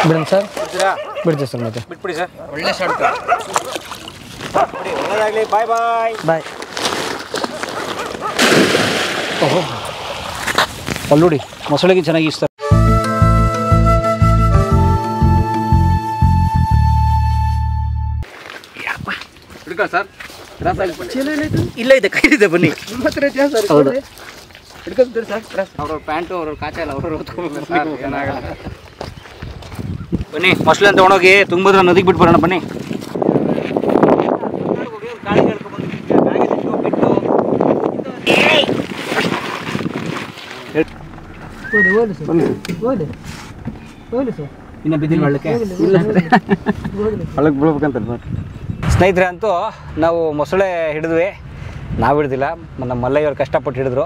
ಬಿಡೋಣ ಸರ್ ಬಿಡ್ತೀವಿ ಸರ್ ಮತ್ತೆ ಬಿಟ್ಬಿಡಿ ಸರ್ ಒಳ್ಳೆ ಶಾರ್ಟ್ ಒಳ್ಳೆದಾಗಲಿ ಬಾಯ್ ಬಾಯ್ ಬಾಯ್ ಓಹೋ ಅಲ್ಲಿ ನೋಡಿ ಮೊಸಳೆಗೆ ಚೆನ್ನಾಗಿ ಇಷ್ಟ ಹಿಡ್ಕೊ ಸರ್ ಇಲ್ಲ ಇದೆ ಕೈಲಿದೆ ಬನ್ನಿ ನಿಮ್ಮ ಹತ್ರ ಇದೆಯಾ ಸರ್ ಹೌದು ಹಿಡ್ಕೊಂತೀರಿ ಸರ್ ಅವ್ರವ್ರ ಪ್ಯಾಂಟು ಅವ್ರವ್ರ ಕಾಚ ಎಲ್ಲ ಅವ್ರವ್ರು ಏನಾಗಲ್ಲ ಬನ್ನಿ ಮೊಸಳೆ ಅಂತ ತೊಗೊಂಡೋಗಿ ತುಂಗಭದ್ರಾ ನದಿಗೆ ಬಿಟ್ಟು ಬರೋಣ ಬನ್ನಿ ಇನ್ನು ಬಿದ್ದಿಲ್ಲ ಒಳ್ಳಕ್ಕೆ ಒಳಗೆ ಬೀಳ್ಬೇಕಂತ ಸ್ನೇಹಿತರೆ ಅಂತೂ ನಾವು ಮೊಸಳೆ ಹಿಡಿದ್ವಿ ನಾವು ಹಿಡ್ದಿಲ್ಲ ನಮ್ಮ ಮಲ್ಲಯ್ಯವ್ರು ಕಷ್ಟಪಟ್ಟು ಹಿಡಿದ್ರು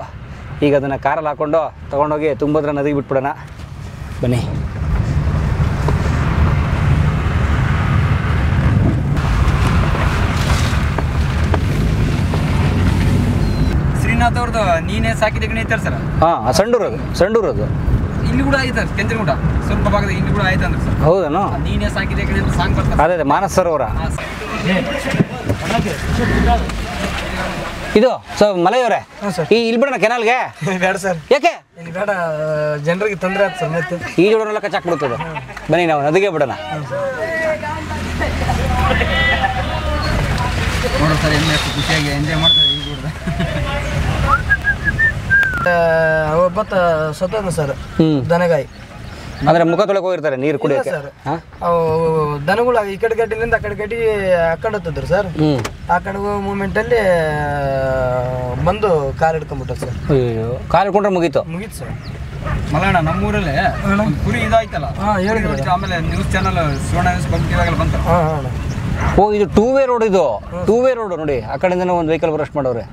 ಈಗ ಅದನ್ನು ಕಾರಲ್ಲಿ ಹಾಕ್ಕೊಂಡು ತೊಗೊಂಡೋಗಿ ತುಂಗಭದ್ರಾ ನದಿಗೆ ಬಿಟ್ಬಿಡೋಣ ಬನ್ನಿ ಶ್ರೀನಾಥ್ ಅವ್ರದ್ದು ನೀನೇ ಸಾಕಿದ ಗಣಿ ಐತಾರ ಸರ್ ಹಾಂ ಸಂಡೂರದು ಇಲ್ಲಿ ಕೂಡ ಆಯ್ತು ಕೆಂಚನಗುಡ ಸ್ವಲ್ಪ ಭಾಗದ ಇಲ್ಲಿ ಕೂಡ ಆಯ್ತು ಅಂದ್ರೆ ಸರ್ ಹೌದನು ನೀನೇ ಸಾಕಿದ ಗಣಿ ಅಂತ ಸಾಂಗ್ ಬರ್ತದೆ ಅದೇ ಮಾನಸ್ ಸರೋವರ ಇದು ಮಲಯವರೇ ಈ ಇಲ್ಲಿ ಬಿಡೋಣ ಕೆನಾಲ್ಗೆ ಬೇಡ ಸರ್ ಯಾಕೆ ಇಲ್ಲಿ ಬೇಡ ಜನರಿಗೆ ತೊಂದರೆ ಆಗ್ತದೆ ಸರ್ ಮತ್ತೆ ಈ ಜೋಡನೆಲ್ಲ ಕಚ್ಚಾಕ್ಬಿಡ್ತದೆ ಬನ್ನಿ ನಾವು ನದಿಗೆ ಬಿಡೋಣ ನೋಡ್ರಿ ಸರ್ ಎಮ್ಮೆ ಎಷ್ಟು ಖುಷಿಯಾಗಿ ಎಂಜಾಯ್ ಮಾಡ್ತಾರೆ ಈಗ ಕೂಡ ಒಬ್ಬತ್ತ ಸತ್ತೋದ ಸರ್ ದನಗಾಯಿ ಅಂದ್ರೆ ಮುಖ ತೊಳಕ್ ಹೋಗಿರ್ತಾರೆ ನೀರು ಕುಡಿಯೋಕೆ ಸರ್ ಅವು ದನಗಳು ಈ ಕಡೆ ಗಡ್ಡಿಲಿಂದ ಆ ಕಡೆ ಗಡ್ಡಿಗೆ ಹಾಕೊಂಡತ್ತಿದ್ರು ಸರ್ ಆ ಕಡೆ ಮೂಮೆಂಟ್ ಅಲ್ಲಿ ಬಂದು ಕಾಲು ಹಿಡ್ಕೊಂಡ್ಬಿಟ್ಟ ಸರ್ ಅಯ್ಯೋ ಕಾಲು ಹಿಡ್ಕೊಂಡ್ರೆ ಮುಗೀತು ಸರ್ ಮಲಣ್ಣ ನಮ್ಮೂರಲ್ಲೇ ಒಂದು ಕುರಿ ಇದಾಯ್ತಲ್ಲ ಆಮೇಲೆ ನ್ಯೂಸ್ ಚಾನಲ್ ಸುವರ್ಣ ನ್ಯೂಸ್ ಬಂಕಿದಾಗಲ್ಲ ಬಂತ ಓ ಇದು ಟೂ ವೇ ರೋಡ್ ನೋಡಿ ಆ ಕಡೆಯಿಂದ ಒಂದು ವೆಹಿಕಲ್ ಬ್ರಷ್ ಮಾಡೋರೆ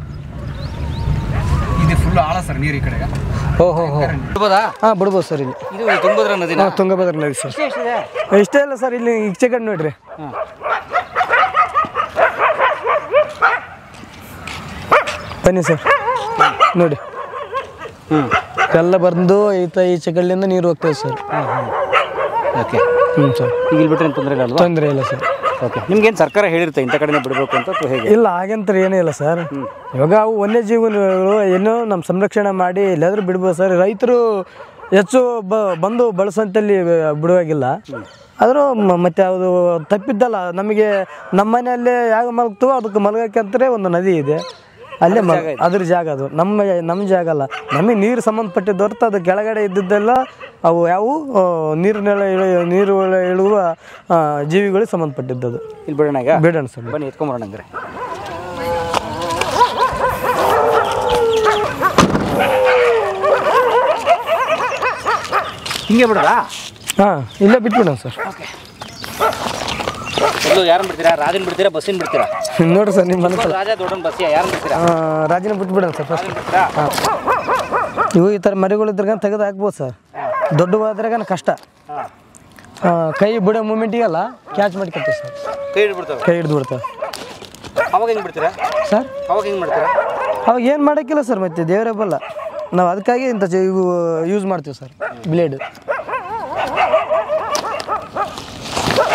ಇದು ಫುಲ್ ಆಳ ಸರ್ ನೀರು ಈ ಕಡೆಗೆ ಓಹೋ ಬಿಡ್ಬೋದಾ ಹಾಂ ಬಿಡ್ಬೋದು ಸರ್ ಇಲ್ಲಿ ಇದು ತುಂಗಭದ್ರಾ ನದಿ ತುಂಗಭದ್ರಾ ನದಿ ಸರ್ ಇಷ್ಟೇ ಇಲ್ಲ ಸರ್ ಇಲ್ಲಿ ಈಚೆ ಕಡೆ ನೋಡ್ರಿ ಬನ್ನಿ ಸರ್ ನೋಡಿ ಎಲ್ಲ ಬಂದು ಈಚೆ ಕಡೆಯಿಂದ ನೀರು ಹೋಗ್ತದೆ ಸರ್ ಓಕೆ ಸರ್ ಈಗ ಇಲ್ಲಿ ಬಿಟ್ಟರೆ ತೊಂದರೆ ಇಲ್ಲ ತೊಂದರೆ ಇಲ್ಲ ಸರ್ ಓಕೆ ನಿಮ್ಗೇನು ಸರ್ಕಾರ ಹೇಳಿರುತ್ತೆ ಇಂಥ ಕಡೆನೇ ಬಿಡಬೇಕು ಅಂತ ಹೇಗೆ ಇಲ್ಲ ಹಾಗಂತ ಏನೂ ಇಲ್ಲ ಸರ್ ಇವಾಗ ಅವು ವನ್ಯಜೀವಿಗಳು ಏನೋ ನಮ್ಮ ಸಂರಕ್ಷಣೆ ಮಾಡಿ ಎಲ್ಲಾದ್ರೂ ಬಿಡ್ಬೋದು ಸರ್ ರೈತರು ಹೆಚ್ಚು ಬಂದು ಬಳಸೋಂತಲ್ಲಿ ಬಿಡುವಾಗಿಲ್ಲ ಆದರೂ ಮತ್ತೆ ಅದು ತಪ್ಪಿದ್ದಲ್ಲ ನಮಗೆ ನಮ್ಮ ಮನೆಯಲ್ಲೇ ಯಾವ ಮಲಗ್ತವೋ ಅದಕ್ಕೆ ಮಲಗಕ್ಕಂತಲೇ ಒಂದು ನದಿ ಇದೆ ಅಲ್ಲೇ ಅದ್ರ ಜಾಗ ಅದು ನಮ್ಮ ಜಾಗ ಅಲ್ಲ ನಮಗೆ ನೀರು ಸಂಬಂಧಪಟ್ಟಿದ್ದು ಹೊರತು ಅದು ಕೆಳಗಡೆ ಇದ್ದಿದ್ದೆಲ್ಲ ಅವು ಯಾವುವು ನೀರು ಇಳುವ ಜೀವಿಗಳಿಗೆ ಸಂಬಂಧಪಟ್ಟಿದ್ದು ಅದು ಇಲ್ಲಿ ಬಿಡೋಣ ಈಗ ಬಿಡೋಣ ಸರ್ ಬನ್ನಿ ಎತ್ಕೊಂಬರೋಣ ಅಂದರೆ ಹಿಂಗೆ ಬಿಡೋದಾ ಹಾಂ ಇಲ್ಲೇ ಬಿಟ್ಬಿಡೋಣ ಸರ್ ಓಕೆ ಮೊದಲು ಯಾರನ್ನು ಬಿಡ್ತೀರಾ ರಾಜನ್ ಬಿಡ್ತೀರಾ ಬಸ್ಸಿನ ಬಿಡ್ತೀರಾ ನೋಡ್ರಿ ಸರ್ ನಿಮ್ಮ ಮನಸ್ಸಲ್ಲಿ ರಾಜ ದೊಡ್ಡನ್ ಬಸ್ಸಿಯ ಯಾರನ್ನು ಬಿಡ್ತೀರಾ ರಾಜಿನ ಬಿಟ್ಬಿಡೋಣ ಸರ್ ಫಸ್ಟ್ ಇವು ಈ ಥರ ಮರಿಗಳು ಇದ್ರಾಗ ತೆಗೆದು ಹಾಕ್ಬೋದು ಸರ್ ದೊಡ್ಡವಾದ್ರಾಗ ಕಷ್ಟ ಕೈ ಬಿಡೋ ಮೂಮೆಂಟಿಗೆಲ್ಲ ಕ್ಯಾಚ್ ಮಾಡ್ಕೊತೀವಿ ಸರ್ ಕೈ ಹಿಡಿದು ಬಿಡ್ತಾವೆ ಅವಾಗ ಹೆಂಗೆ ಬಿಡ್ತೀರಾ ಸರ್ ಅವಾಗ ಹೆಂಗೆ ಮಾಡ್ತೀರಾ ಅವಾಗ ಏನು ಮಾಡೋಕ್ಕಿಲ್ಲ ಸರ್ ಮತ್ತೆ ದೇವರೇ ಬಲ್ಲ ನಾವು ಅದಕ್ಕಾಗಿ ಇಂಥ ಇವು ಯೂಸ್ ಮಾಡ್ತೀವಿ ಸರ್ ಬ್ಲೇಡ್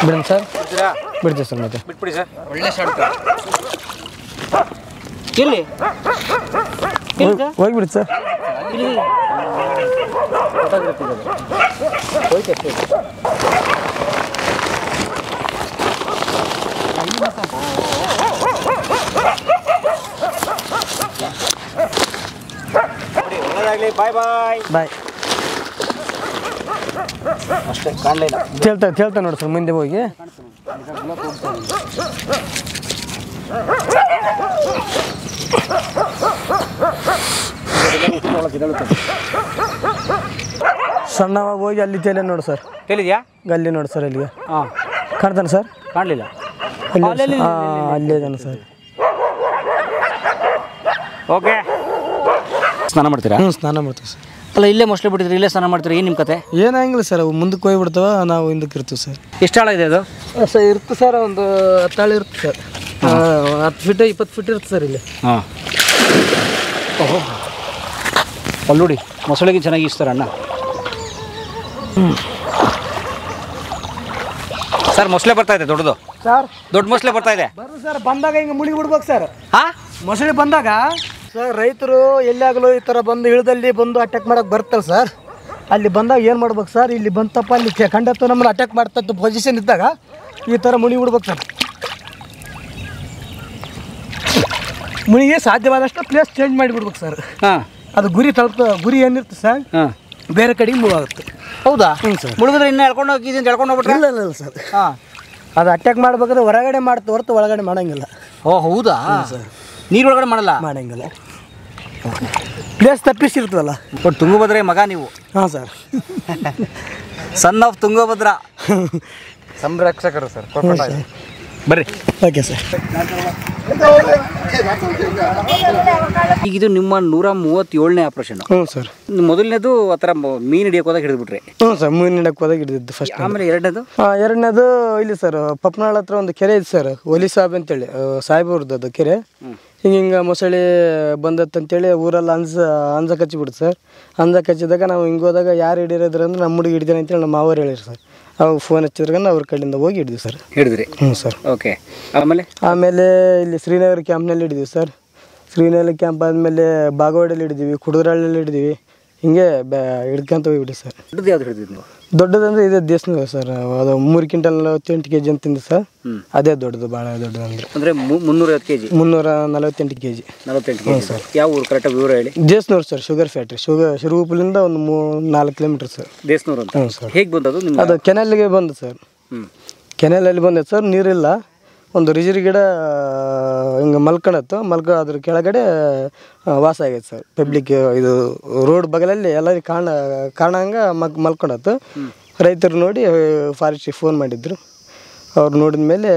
ಬಿಡೋಣ ಸರ್ ಬಿಡ್ತೀವಿ ಸರ್ ಮತ್ತೆ ಬಿಟ್ಬಿಡಿ ಸರ್ ಒಳ್ಳೆ ಶಾರ್ಟ್ ಎಲ್ಲಿ ಹೋಗ್ಬಿಡಿ ಸರ್ ಬಾಯ್ ಬಾಯ್ ಬಾಯ್ ಅಷ್ಟೇ ಕಾಣಲಿಲ್ಲ ಕೇಳ್ತಾ ನೋಡಿ ಸರ್ ಮುಂದೆ ಹೋಗಿ ಸಣ್ಣವಾಗಿ ಹೋಗಿ ಅಲ್ಲಿ ತಲೆ ನೋಡಿ ಸರ್ ಹೇಳಿದ್ಯಾ ಅಲ್ಲಿ ನೋಡಿ ಸರ್ ಅಲ್ಲಿಗೆ ಹಾಂ ಕಾಣ್ತಾನೆ ಸರ್ ಕಾಣಲಿಲ್ಲ ಅಲ್ಲೇ ಇದ್ದಾನೆ ಸರ್ ಓಕೆ ಸ್ನಾನ ಮಾಡ್ತೀರಾ ಸ್ನಾನ ಮಾಡ್ತೀವಿ ಸರ್ ಅಲ್ಲ ಇಲ್ಲೇ ಮೊಸಳೆ ಬಿಟ್ಟಿದ್ರಿ ಇಲ್ಲೇ ಸ್ನಾನ ಮಾಡ್ತೀರಿ ಏನು ನಿಮ್ಮ ಕತೆ ಏನಾಗಿಲ್ಲ ಸರ್ ಅವು ಮುಂದಕ್ಕೆ ಹೋಗ್ಬಿಡ್ತಾವ ನಾವು ಹಿಂದಕ್ಕೆ ಇರ್ತೀವಿ ಸರ್ ಎಷ್ಟು ಆಳ ಇದೆ ಅದು ಸರ್ ಇರುತ್ತೆ ಸರ್ ಒಂದು 10 ಆಳ ಇರುತ್ತೆ ಸರ್ 10 ಫೀಟ್ 20 ಫೀಟ್ ಇರುತ್ತೆ ಸರ್ ಇಲ್ಲಿ ಹಾಂ ಓಹೋ ಅಲ್ಲಿ ನೋಡಿ ಮೊಸಳೆಗೆ ಚೆನ್ನಾಗಿ ಇಸ್ತಾರೆ ಅಣ್ಣ ಸರ್ ಮೊಸಳೆ ಬರ್ತಾ ಇದೆ ದೊಡ್ಡದು, ಸರ್ ದೊಡ್ಡ ಮೊಸಳೆ ಬರ್ತಾ ಇದೆ. ಬರ್ರಿ ಸರ್, ಬಂದಾಗ ಹಿಂಗೆ ಮುಳುಗಿ ಬಿಡ್ಬೇಕು ಸರ್. ಹಾಂ ಮೊಸಳೆ ಬಂದಾಗ ಸರ್ ರೈತರು ಎಲ್ಲಿಯಾಗಲೂ ಈ ಥರ ಬಂದು ಇಳಿದಲ್ಲಿ ಬಂದು ಅಟ್ಯಾಕ್ ಮಾಡಕ್ಕೆ ಬರ್ತಾರೆ ಸರ್. ಅಲ್ಲಿ ಬಂದಾಗ ಏನು ಮಾಡ್ಬೇಕು ಸರ್, ಇಲ್ಲಿ ಬಂತಪ್ಪ ಅಲ್ಲಿ ಕಂಡತ್ತು ನಮ್ಮನ್ನು ಅಟ್ಯಾಕ್ ಮಾಡ್ತದ್ದು ಪೊಸಿಷನ್ ಇದ್ದಾಗ ಈ ಥರ ಮುಳುಗಿ ಬಿಡ್ಬೇಕು ಸರ್. ಮುಳುಗಿ ಸಾಧ್ಯವಾದಷ್ಟು ಪ್ಲೇಸ್ ಚೇಂಜ್ ಮಾಡಿಬಿಡ್ಬೇಕು ಸರ್. ಹಾಂ ಅದು ಗುರಿ ಏನಿರುತ್ತೆ ಸರ್, ಹಾಂ ಬೇರೆ ಕಡೆಗೆ ಮೂವ್ ಆಗುತ್ತೆ. ಹೌದಾ? ಹ್ಞೂ ಸರ್. ಮುಳುಗಿದ್ರೆ ಇನ್ನೂ ಎಳ್ಕೊಂಡು ಹೋಗಿದ್ದೀನಿ ಎಳ್ಕೊಂಡು ಹೋಗ್ಬಿಟ್ರೆ? ಇಲ್ಲ ಸರ್, ಹಾಂ ಅದು ಅಟ್ಯಾಕ್ ಮಾಡ್ಬೇಕಾದ್ರೆ ಹೊರಗಡೆ ಮಾಡ್ತು ಹೊರತು ಒಳಗಡೆ ಮಾಡೋಂಗಿಲ್ಲ. ಓ ಹೌದಾ ಸರ್? ನೀರು ಒಳಗಡೆ ಮಾಡಂಗಿಲ್ಲ. ಪ್ಲೇಸ್ ತಪ್ಪಿಸಿರ್ತದಲ್ಲ. ಬಟ್ ತುಂಗಭದ್ರೆ ಮಗ ನೀವು? ಹಾಂ ಸರ್. ಸನ್ ಆಫ್ ತುಂಗಭದ್ರಾ ಸಂರಕ್ಷಕರು ಸರ್. ಬರ್ರಿ. Okay sir. ಈಗ ಇದು ನಿಮ್ಮ 137ನೇ ಆಪರೇಷನ್. ಹ್ಞೂ ಸರ್. ಮೊದಲನೇದು ಆ ಥರ ಮೀನು ಹಿಡಿಯೋಕೆ ಹೋದಾಗ ಹಿಡಿದ್ಬಿಟ್ರೆ? ಹ್ಞೂ ಸರ್, ಮೀನು ಹಿಡಕ್ಕೆ ಹೋದಾಗ ಹಿಡಿದಿದ್ದು ಫಸ್ಟ್. ಆಮೇಲೆ ಎರಡನೇದು? ಎರಡನೇದು ಇಲ್ಲಿ ಸರ್ ಪಪ್ನಾಳ ಹತ್ರ ಒಂದು ಕೆರೆ ಇದೆ ಸರ್, ಒಲಿ ಸಾಬ್ ಅಂತೇಳಿ ಸಾಹೇಬ್ರದ್ದು ಅದು ಕೆರೆ. ಹಿಂಗೆ ಮೊಸಳೆ ಬಂದತ್ತಂತೇಳಿ ಊರಲ್ಲಿ ಅಂಜ ಕಚ್ಚಿಬಿಡ್ತು ಸರ್. ಅಂಜ ಕಚ್ಚಿದಾಗ ನಾವು ಹಿಂಗೆ ಹೋದಾಗ ಯಾರು ಹಿಡಿಯೋದ್ರ ಅಂದ್ರೆ ನಮ್ಮ ಹುಡುಗಿ ಹಿಡಿದೇನೆ ಅಂತೇಳಿ ನಮ್ಮ ಮಾವರು ಹೇಳಿರಿ ಸರ್. ಅವಾಗ ಫೋನ್ ಹಚ್ಚಿದ್ರಾಗ ಅವ್ರ ಕಡೆಯಿಂದ ಹೋಗಿ ಹಿಡಿದ್ವಿ ಸರ್. ಹಿಡಿದ್ರಿ? ಹ್ಞೂ ಸರ್. ಓಕೆ. ಆಮೇಲೆ ಇಲ್ಲಿ ಶ್ರೀನಗರ ಕ್ಯಾಂಪ್ನಲ್ಲಿ ಹಿಡಿದ್ವಿ ಸರ್. ಶ್ರೀನಗರ ಕ್ಯಾಂಪ್ ಆದಮೇಲೆ ಬಾಗವಾಡಲ್ಲಿ ಹಿಡಿದೀವಿ, ಕುಡುದ್ರಾಳಲ್ಲಿ ಹಿಡಿದೀವಿ. ಹಿಂಗೆ ಹಿಡ್ಕೊಂತ ಹೋಗಿಬಿಡಿ ಸರ್. ದೊಡ್ಡದು ಯಾವ್ದು ಹಿಡಿದ್ವಿ ನೀವು? ದೊಡ್ಡದಂದ್ರೆ ಇದೆ ದೇಶನಗರ ಸರ್. ಅದು 3 ಕ್ವಿಂಟಲ್ 48 kg ಅಂತಿಂದ ಸರ್. ಅದೇ ದೊಡ್ಡದು, ಭಾಳ ದೊಡ್ಡದು ಅಂದರೆ 350 kg? 348 kg. 48 kg sir. ಯಾವ ಊರು ಕರೆಕ್ಟಾಗಿ ವಿವರ ಹೇಳಿ? ದೇಶನೂರು ಸರ್, ಶುಗರ್ ಫ್ಯಾಕ್ಟ್ರಿ. ಶಿರೂಪಲಿಂದ ಒಂದು 4 ಕಿಲೋಮೀಟರ್ ಸರ್. ದೇಶನೂರು ಅಂತ? ಹ್ಞೂ ಸರ್. ಹೇಗೆ ಬಂದದು ನಿಮ್ಗೆ? ಅದು ಕೆನಲ್ಗೆ ಬಂದು ಸರ್. ಕೆನಲಲ್ಲಿ ಬಂದೈತೆ ಸರ್, ನೀರಿಲ್ಲ. ಒಂದು ರಿಜಿರಿ ಗಿಡ ಹಿಂಗೆ ಮಲ್ಕೊಳತ್ತು, ಅದ್ರ ಕೆಳಗಡೆ ವಾಸ ಆಗೈತೆ ಸರ್. ಪಬ್ಲಿಕ್ ಇದು ರೋಡ್ ಬಗಲಲ್ಲಿ ಎಲ್ಲರಿಗೆ ಕಾಣಂಗೆ ಮಲ್ಕೊಳತ್ತು. ರೈತರು ನೋಡಿ ಫಾರೆಸ್ಟಿಗೆ ಫೋನ್ ಮಾಡಿದ್ರು. ಅವ್ರು ನೋಡಿದ ಮೇಲೆ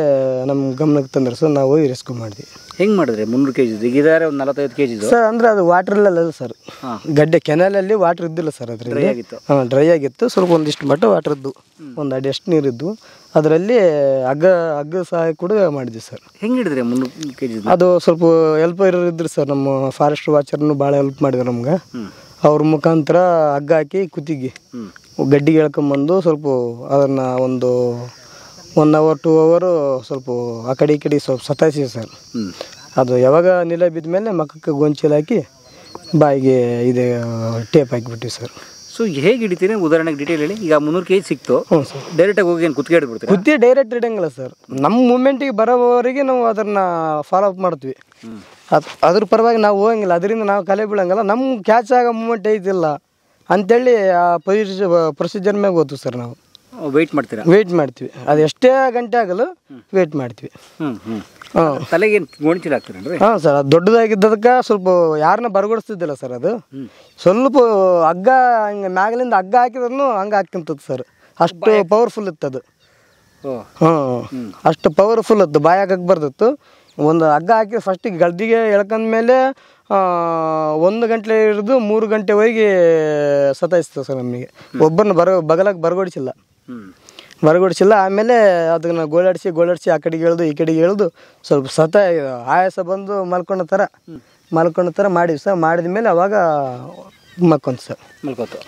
ನಮ್ಮ ಗಮನಕ್ಕೆ ತಂದ್ರು ಸರ್. ನಾವು ಹೋಗಿ ರೆಸ್ಕ್ಯೂ ಮಾಡಿದ್ವಿ. ಹೆಂಗೆ ಮಾಡಿದ್ರಿ? 300 kg ಇದಾರೆ, ಒಂದು 45 kg ಸರ್. ಅಂದರೆ ಅದು ವಾಟರ್ ಇಲ್ಲ ಸರ್, ಗಡ್ಡೆ ಕೆನಲಲ್ಲಿ ವಾಟರ್ ಇದ್ದಿಲ್ಲ ಸರ್. ಅದರಲ್ಲಿ ಡ್ರೈ ಆಗಿತ್ತು. ಸ್ವಲ್ಪ ಒಂದಿಷ್ಟು ಮಟ್ಟ ವಾಟರ್ ಇದ್ದು, ಒಂದು ಅಡಿ ಅಷ್ಟು ನೀರಿದ್ದು. ಅದರಲ್ಲಿ ಹಗ್ಗ ಸಹಾಯ ಕೂಡ ಮಾಡಿದ್ವಿ ಸರ್. ಹೆಂಗೆ ಹಿಡಿದ್ರಿ 300 kg? ಅದು ಸ್ವಲ್ಪ ಹೆಲ್ಪರ್ ಇದ್ರು ಸರ್, ನಮ್ಮ ಫಾರೆಸ್ಟ್ ವಾಚರ್ನು ಭಾಳ ಹೆಲ್ಪ್ ಮಾಡಿದ್ರು ನಮ್ಗೆ. ಅವ್ರ ಮುಖಾಂತರ ಹಗ್ಗ ಹಾಕಿ ಕುತ್ತಿಗೆ ಗಡ್ಡಿಗೆ ಎಳ್ಕೊಂಬಂದು ಸ್ವಲ್ಪ ಅದನ್ನು ಒಂದು 1 hour 2 hour ಸ್ವಲ್ಪ ಆ ಕಡೆ ಈ ಕಡೆ ಸ್ವಲ್ಪ ಸತಾಯಿಸಿ ಸರ್. ಅದು ಯಾವಾಗ ನೆಲ ಬಿದ್ದ ಮೇಲೆ ಮಕ್ಕಕ್ಕೆ ಗೊಂಚಲು ಹಾಕಿ ಬಾಯಿಗೆ ಇದೆ ಟೇಪ್ ಹಾಕಿಬಿಟ್ಟಿವಿ ಸರ್. ಸೊ ಹೇಗೆ ಹಿಡಿತೀನಿ ಉದಾಹರಣೆಗೆ ಡೀಟೇಲ್ ಹೇಳಿ. ಈಗ 300 kg ಸಿಕ್ತು, ಡೈರೆಕ್ಟಾಗಿ ಹೋಗಿ ಏನು ಕುತ್ತಿಗೆ ಹಿಡಿದ್ಬಿಡ್ತೀವಿ? ಕುತ್ತಿ ಡೈರೆಕ್ಟ್ ಹಿಡಂಗಿಲ್ಲ ಸರ್. ನಮ್ಮ ಮೂಮೆಂಟಿಗೆ ಬರೋವರೆಗೆ ನಾವು ಅದನ್ನು ಫಾಲೋ ಅಪ್ ಮಾಡ್ತೀವಿ. ಅದ್ರ ಪರವಾಗಿ ನಾವು ಹೋಗಂಗಿಲ್ಲ, ಅದರಿಂದ ನಾವು ಕಲೆ ಬೀಳಂಗಿಲ್ಲ. ನಮ್ಮ ಕ್ಯಾಚ್ ಆಗೋ ಮೂಮೆಂಟ್ ಐತಿಲ್ಲ ಅಂತೇಳಿ ಆ ಪ್ರೊಸೀಜರ್ ಮ್ಯಾಗ ಹೋಗ್ತೀವಿ ಸರ್. ನಾವು ವೆಯ್ಟ್ ಮಾಡ್ತೀರಾ? ವೆಯ್ಟ್ ಮಾಡ್ತೀವಿ. ಅದು ಎಷ್ಟೇ ಗಂಟೆ ಆಗಲು ವೆಯ್ಟ್ ಮಾಡ್ತೀವಿ. ತಲೆಗೆ ಗೋಣಿಚೀಲ ಹಾಕ್ತೀರೇನ್ರಿ? ಹಾಂ ಸರ್. ಅದು ದೊಡ್ಡದಾಗಿದ್ದದಕ್ಕೆ ಸ್ವಲ್ಪ ಯಾರನ್ನ ಬರಗೊಡಿಸ್ತಿದ್ದಿಲ್ಲ ಸರ್. ಅದು ಸ್ವಲ್ಪ ಹಗ್ಗ ಹಿಂಗೆ ಮ್ಯಾಗಲಿಂದ ಹಗ್ಗ ಹಾಕಿದ್ರು ಹಂಗೆ ಹಾಕ್ತಿಂತದ್ದು ಸರ್. ಅಷ್ಟು ಪವರ್ಫುಲ್ ಇತ್ತು ಅದು. ಅಷ್ಟು ಪವರ್ಫುಲ್ ಇತ್ತು, ಬಾಯಿ ಹಾಕಕ್ಕೆ ಬರ್ತಿತ್ತು. ಒಂದು ಹಗ್ಗ ಹಾಕಿ ಫಸ್ಟಿಗೆ ಗಡ್ಡಿಗೆ ಎಳ್ಕೊಂಡ್ಮೇಲೆ 1 ಗಂಟೆ ಹಿಡಿದು 3 ಗಂಟೆ ಹೋಗಿ ಸತಾಯಿಸ್ತದೆ ಸರ್. ನಮಗೆ ಒಬ್ಬರನ್ನ ಬಗಲಾಗಿ ಬರಗೊಡಿಸಿಲ್ಲ. ಆಮೇಲೆ ಅದನ್ನು ಗೋಳಾಡಿಸಿ ಆ ಕಡೆಗೆ ಎಳ್ದು ಈ ಕಡೆಗೆ ಎಳ್ದು ಸ್ವಲ್ಪ ಆಯಾಸ ಬಂದು ಮಲ್ಕೊಂಡ ಥರ ಮಾಡಿವಿ ಸರ್. ಮಾಡಿದ ಮೇಲೆ ಅವಾಗ ಮಲ್ಕೊಂತ ಸರ್.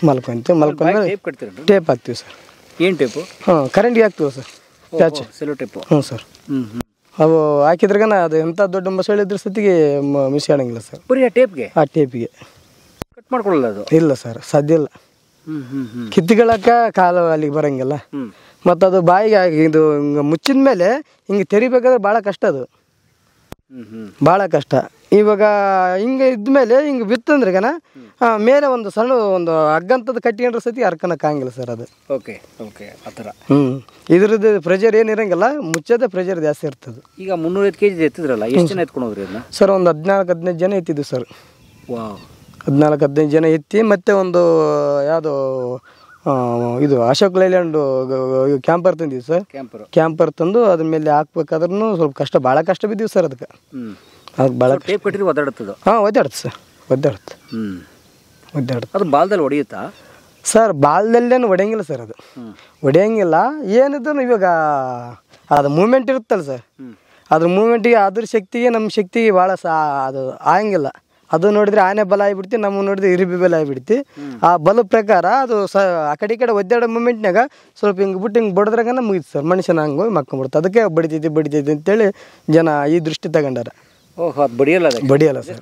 ಮಲ್ಕೊಂಡ್ಮೇಲೆ ಟೇಪ್ ಹಾಕ್ತೀವಿ ಸರ್. ಏನು ಟೇಪು? ಕರೆಂಟಿಗೆ ಹಾಕ್ತೀವಿ ಸರ್. Patch cello tape. ಹ್ಞೂ ಸರ್. ಅವು ಹಾಕಿದ್ರಾಗನ ಅದು ಎಂಥ ದೊಡ್ಡ ಮೊಸಳೆ ಇದ್ರ ಸತಿಗೆ ಮಿಸ್ ಆಡಂಗಿಲ್ಲ ಸರ್. ಬರೀ ಆ ಟೇಪ್ಗೆ ಕಟ್ ಮಾಡ್ಕೊಳ್ಳಲ್ಲ ಅದು? ಇಲ್ಲ ಸರ್, ಸಾಧ್ಯ ಇಲ್ಲ. ಕಿತ್ತಿಗಳಕ್ಕ ಕಾಲು ಅಲ್ಲಿಗೆ ಬರಂಗಿಲ್ಲ. ಮತ್ತು ಅದು ಬಾಯಿಗೆ ಇದು ಹಿಂಗೆ ಮುಚ್ಚಿದ ಮೇಲೆ ಹಿಂಗೆ ತೆರಿಬೇಕಾದ್ರೆ ಭಾಳ ಕಷ್ಟ. ಅದು ಭಾಳ ಕಷ್ಟ. ಇವಾಗ ಹಿಂಗೆ ಇದ್ಮೇಲೆ ಹಿಂಗೆ ಬಿತ್ತಂದ್ರೆಗನ ಮೇಲೆ ಒಂದು ಸಣ್ಣ ಒಂದು ಹಗ್ಗಂತದ್ದು ಕಟ್ಟಿಕೊಂಡ್ರೆ ಸತಿ ಹರ್ಕೊಳಕ್ಕಾಗಿಲ್ಲ ಸರ್. ಅದು ಓಕೆ ಆ ಥರ. ಇದ್ರದ್ದು ಪ್ರೆಷರ್ ಏನಿರಂಗಿಲ್ಲ, ಮುಚ್ಚೋದೇ ಪ್ರೆಷರ್ ಜಾಸ್ತಿ ಇರ್ತದೆ. ಈಗ 305 kg ಎತ್ತಿದ್ರಲ್ಲ, ಎಷ್ಟು ಜನ ಎತ್ಕೊಂಡು ಹೋದ್ರಿ ಅದನ್ನ? ಸರ್ ಒಂದು 14-15 ಜನ ಎತ್ತಿದ್ವಿ ಸರ್. 14-15 ಜನ ಎತ್ತಿ ಮತ್ತೆ ಒಂದು ಯಾವುದು ಇದು ಅಶೋಕ್ ಲೈಲ್ಯಾಂಡ್ ಕ್ಯಾಂಪರ್ ತಂದಿದ್ವಿ ಸರ್. ಕ್ಯಾಂಪರ್ ತಂದು ಅದ್ರ ಮೇಲೆ ಹಾಕ್ಬೇಕಾದ್ರೂ ಸ್ವಲ್ಪ ಕಷ್ಟ, ಭಾಳ ಕಷ್ಟ ಬಿದ್ದೀವಿ ಸರ್. ಅದಕ್ಕೆ ಅದು ಭಾಳ ಟೇಪ್ ಕಟ್ಟಿರಿ ಒದ್ದಾಡುತ್ತದು? ಒದ್ದಾಡುತ್ತೆ ಸರ್, ಒದ್ದಾಡುತ್ತೆ. ಅದು ಬಾಲ್ದಲ್ಲಿ ಹೊಡೆಯುತ್ತಾ ಸರ್? ಬಾಲ್ದಲ್ಲೇನು ಹೊಡೆಯಂಗಿಲ್ಲ ಸರ್. ಅದು ಹೊಡೆಯಂಗಿಲ್ಲ. ಏನಿದ್ರು ಇವಾಗ ಅದು ಮೂಮೆಂಟ್ ಇರುತ್ತಲ್ಲ ಸರ್, ಅದ್ರ ಮೂಮೆಂಟಿಗೆ ಅದ್ರ ಶಕ್ತಿಗೆ ನಮ್ಮ ಶಕ್ತಿಗೆ ಭಾಳ ಅದು ಆಗಂಗಿಲ್ಲ. ಅದು ನೋಡಿದ್ರೆ ಆನೆ ಬಲ ಆಗಿಬಿಡ್ತಿ, ನಮ್ಮ ನೋಡಿದ್ರೆ ಇರಿಬಿ ಬಲ ಆಗಿಬಿಡ್ತಿ. ಆ ಬಲ ಪ್ರಕಾರ ಅದು ಆ ಕಡೆ ಈ ಕಡೆ ಒದ್ದಾಡೋ ಮೂಮೆಂಟ್ನಾಗ ಸ್ವಲ್ಪ ಹಿಂಗೆ ಬಿಟ್ಟು ಹಿಂಗೆ ಬಡದ್ರಾಗನ ಮುಗಿತು ಸರ್, ಮನುಷ್ಯನ ಹಂಗೆ ಹೋಗಿ ಮಕ್ಕೊಂಬಿಡ್ತು. ಅದಕ್ಕೆ ಬಡಿತೈತಿ ಅಂತೇಳಿ ಜನ ಈ ದೃಷ್ಟಿ ತಗೊಂಡಾರ. ಓಹ್, ಅದು ಬಡಿಯಲ್ಲ ಸರ್.